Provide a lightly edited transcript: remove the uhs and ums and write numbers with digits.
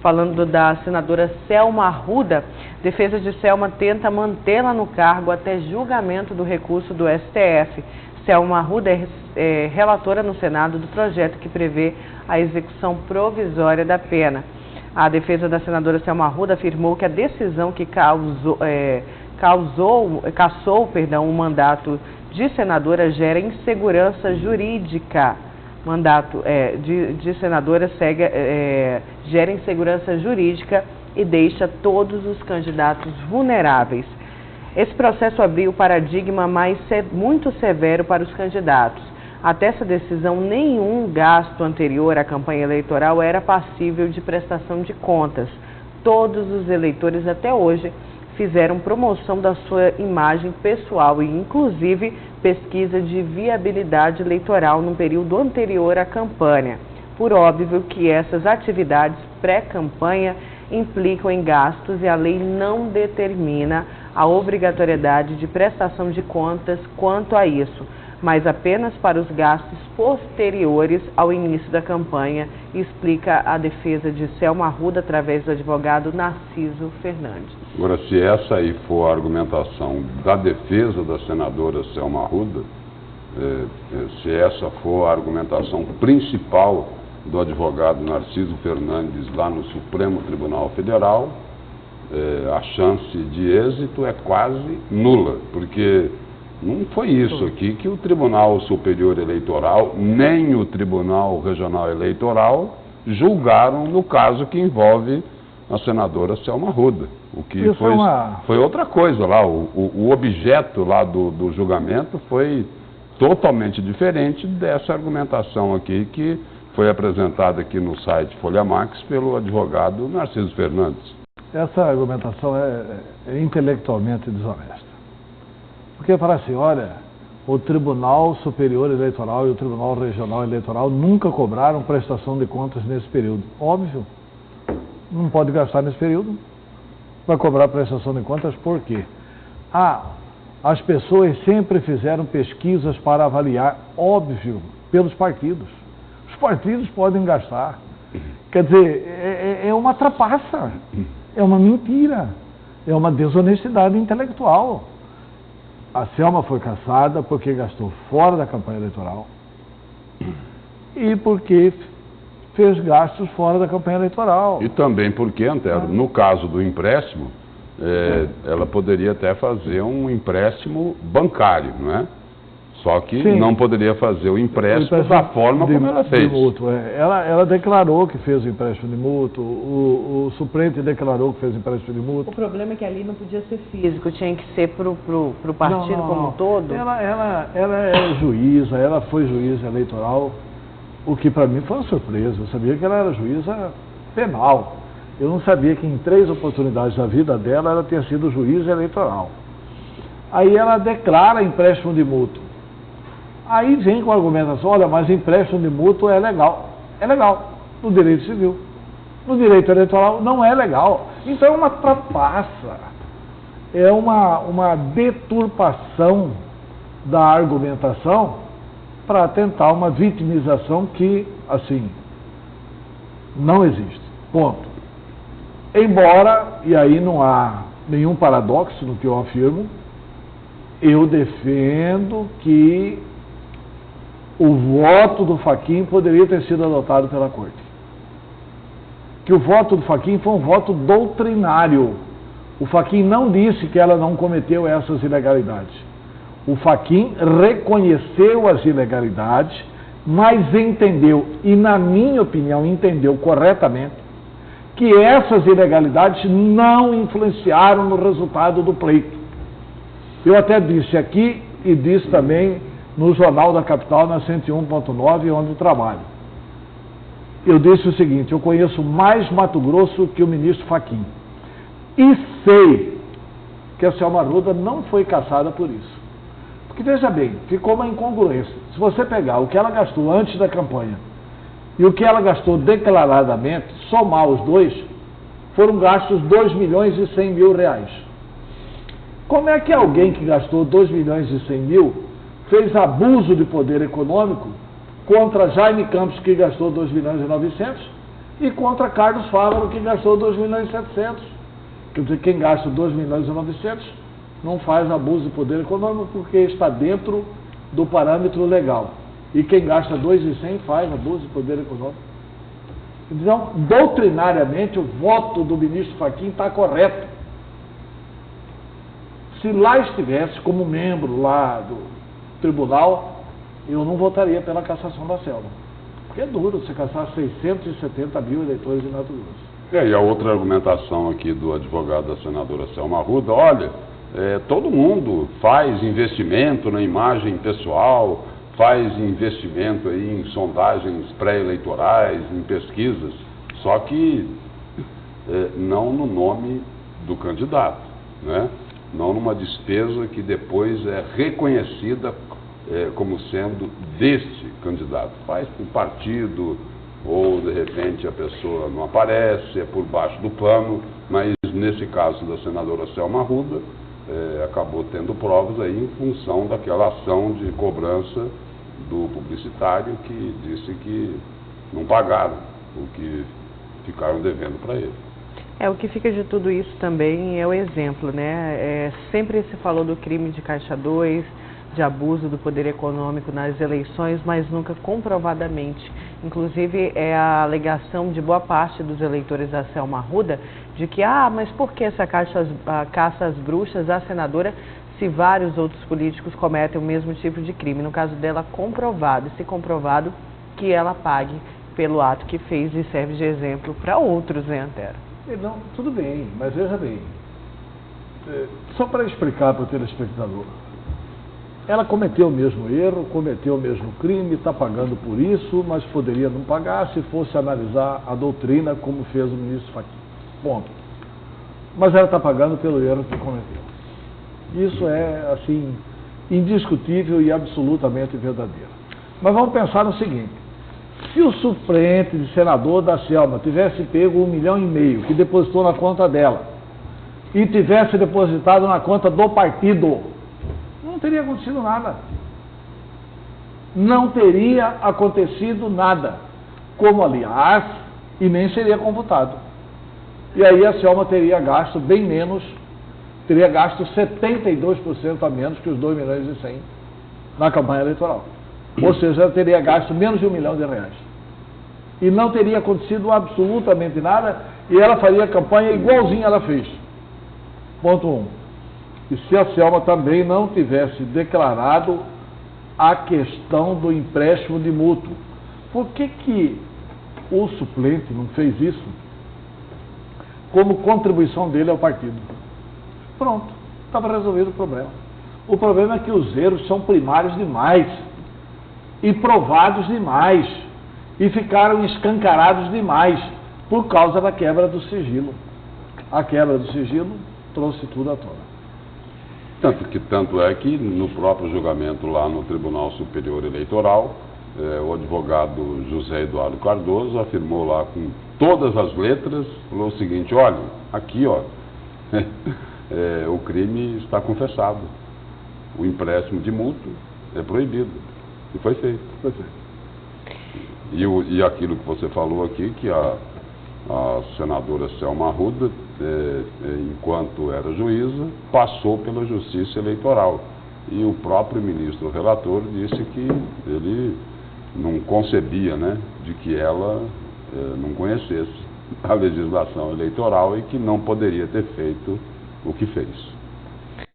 Falando da senadora Selma Arruda, defesa de Selma tenta mantê-la no cargo até julgamento do recurso do STF. Selma Arruda é relatora no Senado do projeto que prevê a execução provisória da pena. A defesa da senadora Selma Arruda afirmou que a decisão que cassou o mandato de senadora gera insegurança jurídica. Mandato de senadora gera insegurança jurídica e deixa todos os candidatos vulneráveis. Esse processo abriu o paradigma muito severo para os candidatos. Até essa decisão, nenhum gasto anterior à campanha eleitoral era passível de prestação de contas. Todos os eleitores até hoje fizeram promoção da sua imagem pessoal e, inclusive, pesquisa de viabilidade eleitoral no período anterior à campanha. Por óbvio que essas atividades pré-campanha implicam em gastos e a lei não determina a obrigatoriedade de prestação de contas quanto a isso, mas apenas para os gastos posteriores ao início da campanha, explica a defesa de Selma Arruda através do advogado Narciso Fernandes. Agora, se essa aí for a argumentação da defesa da senadora Selma Arruda, se essa for a argumentação principal do advogado Narciso Fernandes lá no Supremo Tribunal Federal, a chance de êxito é quase nula, porque não foi isso aqui que o Tribunal Superior Eleitoral, nem o Tribunal Regional Eleitoral julgaram no caso que envolve a senadora Selma Arruda. O que foi outra coisa lá, o objeto lá do julgamento foi totalmente diferente dessa argumentação aqui que foi apresentada aqui no site Folha Max pelo advogado Narciso Fernandes. Essa argumentação é intelectualmente desonesta. Porque fala assim, olha, o Tribunal Superior Eleitoral e o Tribunal Regional Eleitoral nunca cobraram prestação de contas nesse período. Óbvio, não pode gastar nesse período, vai cobrar prestação de contas por quê? As pessoas sempre fizeram pesquisas para avaliar, óbvio, pelos partidos. Os partidos podem gastar. Quer dizer, é uma trapaça, é uma mentira, é uma desonestidade intelectual. A Selma foi cassada porque gastou fora da campanha eleitoral e porque fez gastos fora da campanha eleitoral. E também porque, Antero, no caso do empréstimo, ela poderia até fazer um empréstimo bancário, não é? Só que não poderia fazer o empréstimo da forma como ela fez. Ela declarou que fez o empréstimo de mútuo, o suplente declarou que fez o empréstimo de mútuo. O problema é que ali não podia ser físico, tinha que ser para o partido como um todo. Ela é juíza, ela foi juíza eleitoral, o que para mim foi uma surpresa. Eu sabia que ela era juíza penal. Eu não sabia que em 3 oportunidades da vida dela ela tinha sido juíza eleitoral. Aí ela declara empréstimo de mútuo. Aí vem com a argumentação, olha, mas empréstimo de mútuo é legal. É legal, no direito civil. No direito eleitoral não é legal. Então é uma trapaça, é uma deturpação da argumentação para tentar uma vitimização que, assim, não existe. Ponto. Embora, e aí não há nenhum paradoxo no que eu afirmo, eu defendo que o voto do Fachin poderia ter sido adotado pela Corte. Que o voto do Fachin foi um voto doutrinário. O Fachin não disse que ela não cometeu essas ilegalidades. O Fachin reconheceu as ilegalidades, mas entendeu, e na minha opinião entendeu corretamente, que essas ilegalidades não influenciaram no resultado do pleito. Eu até disse aqui e disse também no Jornal da Capital, na 101.9, onde eu trabalho. Eu disse o seguinte, eu conheço mais Mato Grosso que o ministro Fachin. E sei que a Selma Arruda não foi cassada por isso. Porque, veja bem, ficou uma incongruência. Se você pegar o que ela gastou antes da campanha e o que ela gastou declaradamente, somar os dois, foram gastos 2 milhões e 100 mil reais. Como é que alguém que gastou 2 milhões e 100 mil fez abuso de poder econômico contra Jaime Campos, que gastou 2 milhões e 900, e contra Carlos Fávaro, que gastou 2.700.000. Quer dizer, quem gasta 2.900.000 não faz abuso de poder econômico porque está dentro do parâmetro legal. E quem gasta 2.100 faz abuso de poder econômico. Então, doutrinariamente, o voto do ministro Fachin está correto. Se lá estivesse como membro lá do tribunal, eu não votaria pela cassação da Selma. Porque é duro você caçar 670 mil eleitores de Mato Grosso. E a outra argumentação aqui do advogado da senadora Selma Arruda, olha, todo mundo faz investimento na imagem pessoal, faz investimento aí em sondagens pré-eleitorais, em pesquisas, só que não no nome do candidato, né? Não numa despesa que depois é reconhecida como sendo deste candidato. Faz por partido, ou de repente a pessoa não aparece, é por baixo do pano, mas nesse caso da senadora Selma Arruda, acabou tendo provas aí em função daquela ação de cobrança do publicitário que disse que não pagaram o que ficaram devendo para ele. O que fica de tudo isso também é o exemplo, né? Sempre se falou do crime de Caixa 2, de abuso do poder econômico nas eleições, mas nunca comprovadamente. Inclusive, é a alegação de boa parte dos eleitores da Selma Arruda de que, mas por que essa caça às bruxas à senadora se vários outros políticos cometem o mesmo tipo de crime? No caso dela, comprovado, e se comprovado, que ela pague pelo ato que fez e serve de exemplo para outros, né, Antero? Não, tudo bem, mas veja bem, só para explicar para o telespectador, ela cometeu o mesmo erro, cometeu o mesmo crime, está pagando por isso, mas poderia não pagar se fosse analisar a doutrina como fez o ministro Fachin. Ponto. Mas ela está pagando pelo erro que cometeu. Isso é, assim, indiscutível e absolutamente verdadeiro. Mas vamos pensar no seguinte: se o suplente de senador da Selma tivesse pego 1,5 milhão que depositou na conta dela e tivesse depositado na conta do partido, não teria acontecido nada. Não teria acontecido nada. Como, aliás, e nem seria computado. E aí a Selma teria gasto bem menos, teria gasto 72% a menos que os 2.100.000 na campanha eleitoral. Ou seja, ela teria gasto menos de R$1 milhão. E não teria acontecido absolutamente nada, e ela faria a campanha igualzinha ela fez. Ponto 1. E se a Selma também não tivesse declarado a questão do empréstimo de mútuo, por que o suplente não fez isso como contribuição dele ao partido? Pronto, estava resolvido o problema. O problema é que os erros são primários demais e provados demais e ficaram escancarados demais por causa da quebra do sigilo. A quebra do sigilo trouxe tudo à tona. Tanto é que no próprio julgamento lá no Tribunal Superior Eleitoral, o advogado José Eduardo Cardoso afirmou lá com todas as letras, falou o seguinte: olha, aqui o crime está confessado, o empréstimo de mútuo é proibido. E foi feito. Foi feito. E aquilo que você falou aqui, que a senadora Selma Arruda, enquanto era juíza, passou pela Justiça Eleitoral. E o próprio ministro relator disse que ele não concebia, né, de que ela não conhecesse a legislação eleitoral e que não poderia ter feito o que fez.